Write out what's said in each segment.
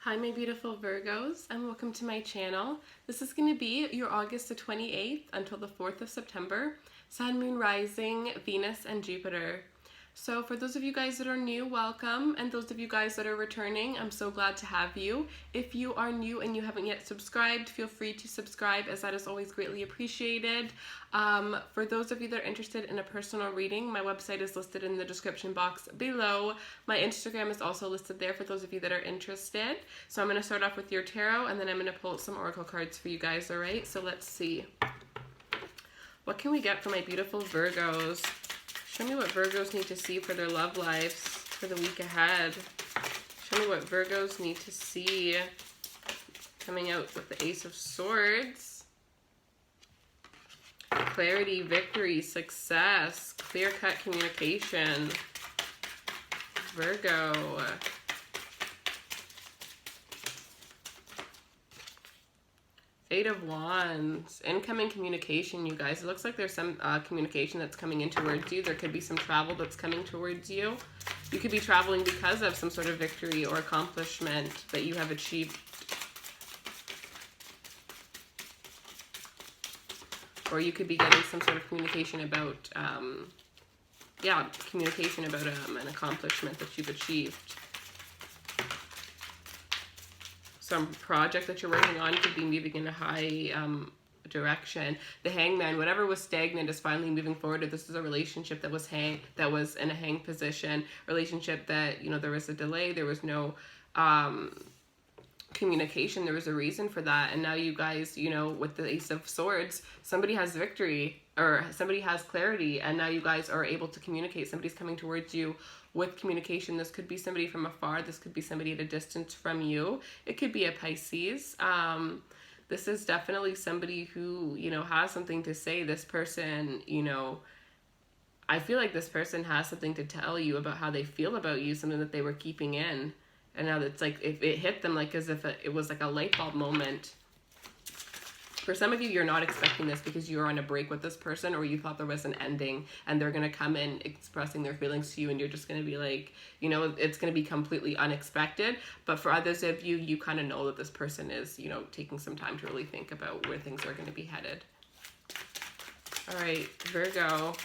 Hi my beautiful Virgos and welcome to my channel. This is going to be your August the 28th until the 4th of September. Sun, Moon, Rising, Venus, and Jupiter. So for those of you guys that are new, welcome, and those of you guys that are returning, I'm so glad to have you. If you are new and you haven't yet subscribed, feel free to subscribe as that is always greatly appreciated. For those of you that are interested in a personal reading, my website is listed in the description box below. My Instagram is also listed there for those of you that are interested. So I'm going to start off with your tarot and then I'm going to pull some oracle cards for you guys, alright? So let's see. What can we get for my beautiful Virgos? Show me what Virgos need to see for their love lives for the week ahead. Show me what Virgos need to see. Coming out with the Ace of Swords. Clarity, victory, success, clear-cut communication. Virgo. Eight of Wands, incoming communication, you guys. It looks like there's some communication that's coming in towards you. There could be some travel that's coming towards you. You could be traveling because of some sort of victory or accomplishment that you have achieved. Or you could be getting some sort of communication about, communication about an accomplishment that you've achieved. Some project that you're working on could be moving in a high direction. The Hangman, whatever was stagnant is finally moving forward. If this is a relationship that was in a hang position, relationship that, you know, there was a delay, there was no communication, there was a reason for that, and now you guys, you know, with the Ace of Swords, somebody has victory or somebody has clarity, and now you guys are able to communicate. Somebody's coming towards you with communication. This could be somebody from afar. This could be somebody at a distance from you. It could be a Pisces. This is definitely somebody who, you know, has something to say. This person, you know, I feel like this person has something to tell you about how they feel about you, something that they were keeping in. And now it's like, if it hit them like as if it was like a light bulb moment. For some of you, you're not expecting this because you're on a break with this person, or you thought there was an ending and they're going to come in expressing their feelings to you and you're just going to be like, you know, it's going to be completely unexpected. But for others of you, you kind of know that this person is, you know, taking some time to really think about where things are going to be headed. All right, Virgo.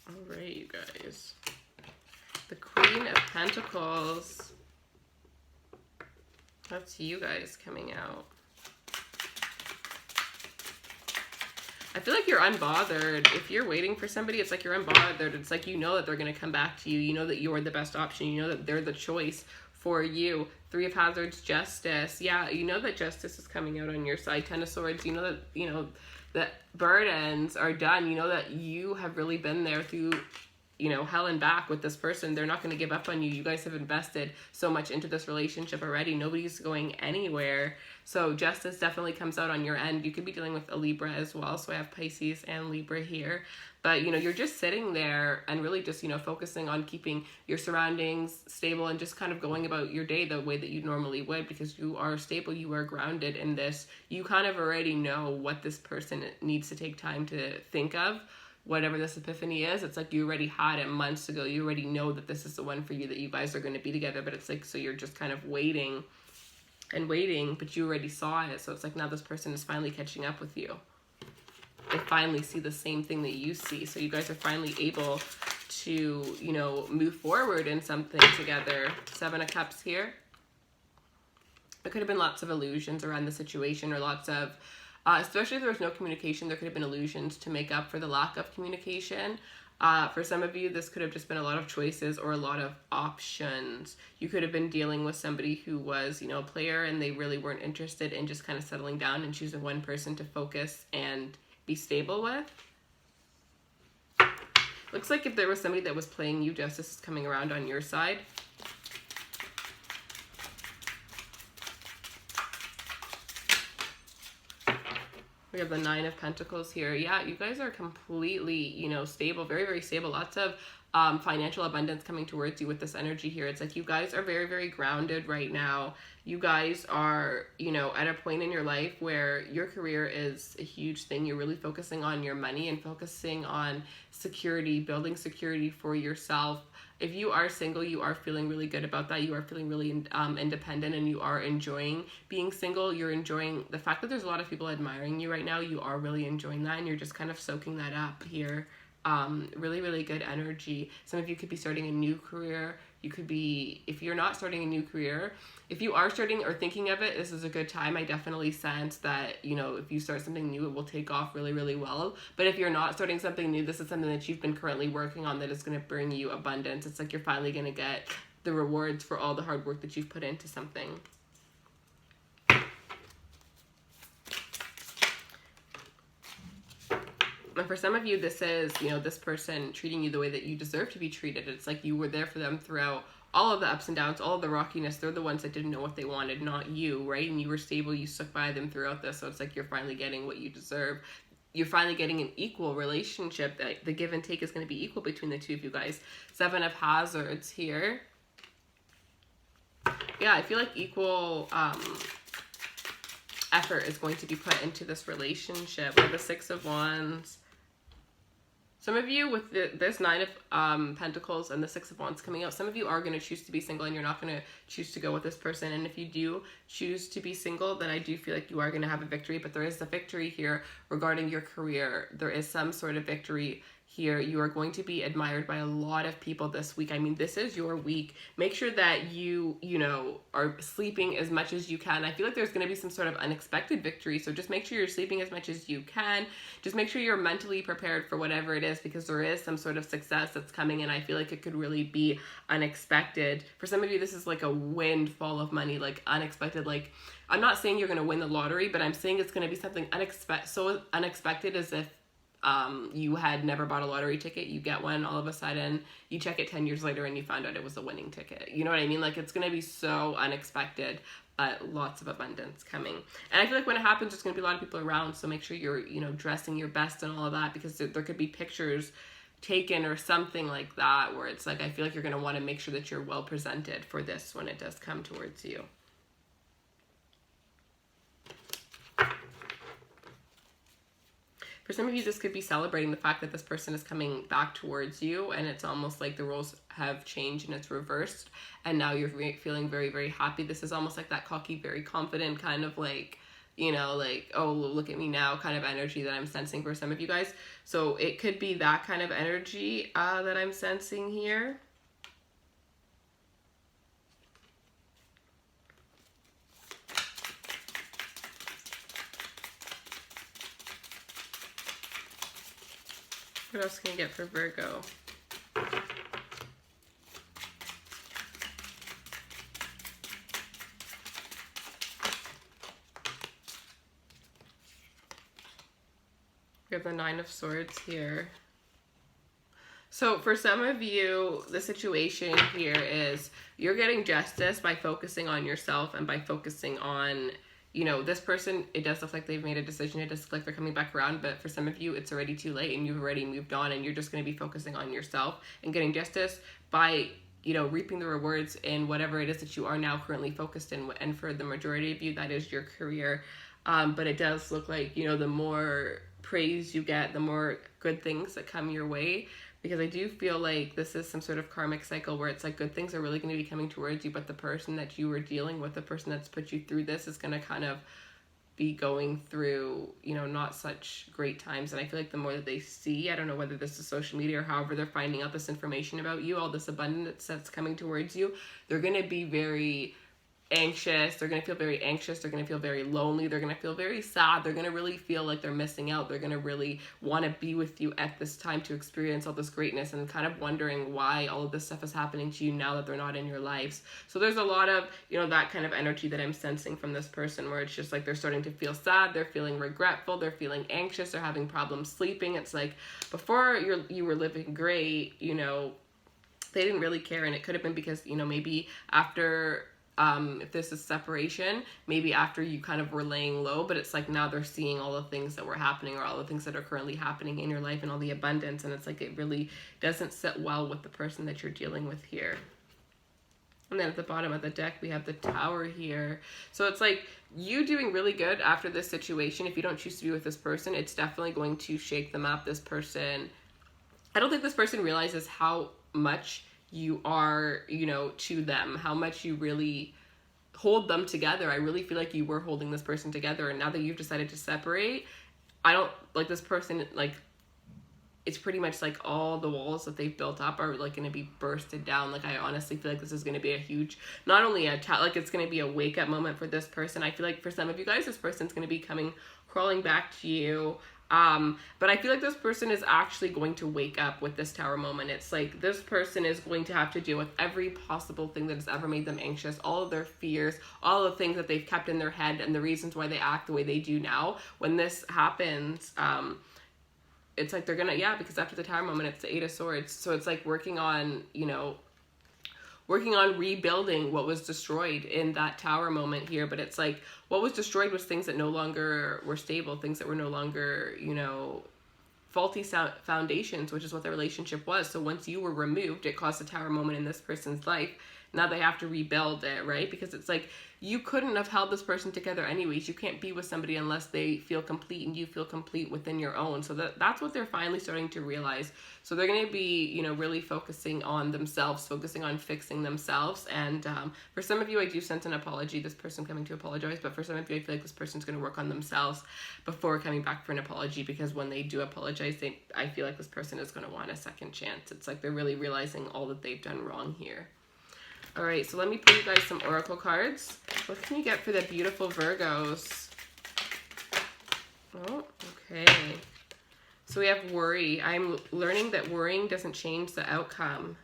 All right, you guys. The Queen of Pentacles. That's you guys coming out. I feel like you're unbothered. If you're waiting for somebody, it's like you're unbothered. It's like you know that they're going to come back to you. You know that you're the best option. You know that they're the choice for you. Three of Hazards, Justice. Yeah, you know that justice is coming out on your side. Ten of Swords, you know that, you know, that burdens are done. You know that you have really been there through, you know, hell and back with this person. They're not going to give up on you. You guys have invested so much into this relationship already. Nobody's going anywhere. So justice definitely comes out on your end. You could be dealing with a Libra as well. So I have Pisces and Libra here. But, you know, you're just sitting there and really just, you know, focusing on keeping your surroundings stable and just kind of going about your day the way that you normally would, because you are stable, you are grounded in this. You kind of already know what this person needs to take time to think of. Whatever this epiphany is, it's like you already had it months ago. You already know that this is the one for you, that you guys are going to be together. But it's like, so you're just kind of waiting and waiting, but you already saw it. So it's like now this person is finally catching up with you. They finally see the same thing that you see. So you guys are finally able to, you know, move forward in something together. Seven of Cups here. There could have been lots of illusions around the situation, or lots of, especially if there was no communication, there could have been illusions to make up for the lack of communication. For some of you, this could have just been a lot of choices or a lot of options. You could have been dealing with somebody who was, you know, a player, and they really weren't interested in just kind of settling down and choosing one person to focus and be stable with. Looks like if there was somebody that was playing you, justice is coming around on your side. We have the Nine of Pentacles here. Yeah, you guys are completely, you know, stable, very, very stable. Lots of financial abundance coming towards you with this energy here. It's like you guys are very, very grounded right now. You guys are, you know, at a point in your life where your career is a huge thing. You're really focusing on your money and focusing on security, building security for yourself. If you are single, you are feeling really good about that. You are feeling really independent, and you are enjoying being single. You're enjoying the fact that there's a lot of people admiring you right now. You are really enjoying that, and you're just kind of soaking that up here. Really, really good energy. Some of you could be starting a new career. You could be, if you're not starting a new career, if you are starting or thinking of it, this is a good time. I definitely sense that, you know, if you start something new, it will take off really, really well. But if you're not starting something new, this is something that you've been currently working on that is going to bring you abundance. It's like you're finally going to get the rewards for all the hard work that you've put into something. And for some of you, this is, you know, this person treating you the way that you deserve to be treated. It's like you were there for them throughout all of the ups and downs, all of the rockiness. They're the ones that didn't know what they wanted, not you, right? And you were stable, you stuck by them throughout this. So it's like you're finally getting what you deserve. You're finally getting an equal relationship. That the give and take is going to be equal between the two of you guys. 7 of Hazards here. Yeah, I feel like equal effort is going to be put into this relationship. With the 6 of Wands. Some of you with this 9 of Pentacles and the 6 of Wands coming out, some of you are going to choose to be single and you're not going to choose to go with this person. And if you do choose to be single, then I do feel like you are going to have a victory. But there is a victory here regarding your career. There is some sort of victory here. You are going to be admired by a lot of people this week. I mean, this is your week. Make sure that you know, are sleeping as much as you can. I feel like there's going to be some sort of unexpected victory. So just make sure you're sleeping as much as you can. Just make sure you're mentally prepared for whatever it is, because there is some sort of success that's coming, and I feel like it could really be unexpected. For some of you, this is like a windfall of money, like unexpected. Like, I'm not saying you're going to win the lottery, but I'm saying it's going to be something so unexpected as if you had never bought a lottery ticket, you get one all of a sudden, you check it 10 years later and you found out it was a winning ticket. You know what I mean? Like, it's going to be so unexpected, but lots of abundance coming. And I feel like when it happens, there's going to be a lot of people around. So make sure you're, you know, dressing your best and all of that, because there could be pictures taken or something like that where it's like, I feel like you're going to want to make sure that you're well presented for this when it does come towards you. For some of you, this could be celebrating the fact that this person is coming back towards you, and it's almost like the roles have changed and it's reversed, and now you're feeling very, very happy. This is almost like that cocky, very confident kind of like, you know, like, oh, look at me now kind of energy that I'm sensing for some of you guys. So it could be that kind of energy that I'm sensing here. What else can you get for Virgo? We have the 9 of Swords here. So for some of you, the situation here is you're getting justice by focusing on yourself and by focusing on, you know, this person. It does look like they've made a decision. It does look like they're coming back around, but for some of you, it's already too late and you've already moved on, and you're just going to be focusing on yourself and getting justice by, you know, reaping the rewards in whatever it is that you are now currently focused in. And for the majority of you, that is your career. But it does look like, you know, the more praise you get, the more good things that come your way. Because I do feel like this is some sort of karmic cycle where it's like good things are really going to be coming towards you, but the person that you were dealing with, the person that's put you through this, is going to kind of be going through, you know, not such great times. And I feel like the more that they see, I don't know whether this is social media or however they're finding out this information about you, all this abundance that's coming towards you, they're going to be very anxious. They're going to feel very anxious. They're going to feel very lonely. They're going to feel very sad. They're going to really feel like they're missing out. They're going to really want to be with you at this time to experience all this greatness, and kind of wondering why all of this stuff is happening to you now that they're not in your lives. So there's a lot of, you know, that kind of energy that I'm sensing from this person, where it's just like they're starting to feel sad. They're feeling regretful. They're feeling anxious. They're having problems sleeping. It's like before you were living great, you know, they didn't really care. And it could have been because, you know, maybe after if this is separation, maybe after you kind of were laying low, but it's like now they're seeing all the things that were happening, or all the things that are currently happening in your life and all the abundance, and it's like it really doesn't sit well with the person that you're dealing with here. And then at the bottom of the deck, we have the Tower here. So it's like you doing really good after this situation. If you don't choose to be with this person, it's definitely going to shake them up. This person, I don't think this person realizes how much you are, you know, to them, how much you really hold them together. I really feel like you were holding this person together, and now that you've decided to separate, I don't like this person, like it's pretty much like all the walls that they've built up are like going to be bursted down. Like I honestly feel like this is going to be a huge, not only like it's going to be a wake up moment for this person. I feel like for some of you guys, this person's going to be coming crawling back to you. But I feel like this person is actually going to wake up with this Tower moment. It's like this person is going to have to deal with every possible thing that has ever made them anxious, all of their fears, all the things that they've kept in their head, and the reasons why they act the way they do now. When this happens, it's like they're gonna, because after the Tower moment, it's the Eight of Swords. So it's like working on, you know, working on rebuilding what was destroyed in that Tower moment here. But it's like what was destroyed was things that no longer were stable, things that were no longer, you know, faulty foundations, which is what the relationship was. So once you were removed, it caused a Tower moment in this person's life. Now they have to rebuild it, right? Because it's like you couldn't have held this person together anyways. You can't be with somebody unless they feel complete and you feel complete within your own. So that's what they're finally starting to realize. So they're going to be, you know, really focusing on themselves, focusing on fixing themselves. And for some of you, I do sense an apology, this person coming to apologize. But for some of you, I feel like this person's going to work on themselves before coming back for an apology, because when they do apologize, I feel like this person is going to want a second chance. It's like they're really realizing all that they've done wrong here. All right, so let me pull you guys some oracle cards. What can you get for the beautiful Virgos? Oh, okay. So we have worry. I'm learning that worrying doesn't change the outcome.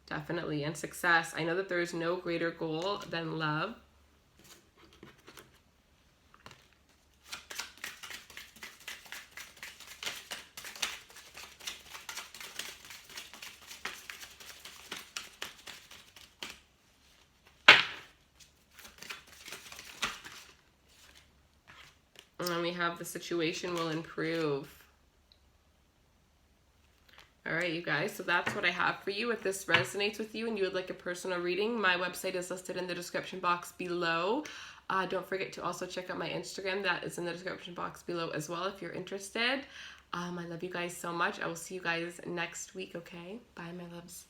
Definitely. And success. I know that there is no greater goal than love. And we have the situation will improve. All right, you guys, so that's what I have for you. If this resonates with you and you would like a personal reading, my website is listed in the description box below. Don't forget to also check out my Instagram. That is in the description box below as well if you're interested. I love you guys so much. I will see you guys next week, okay? Bye, my loves.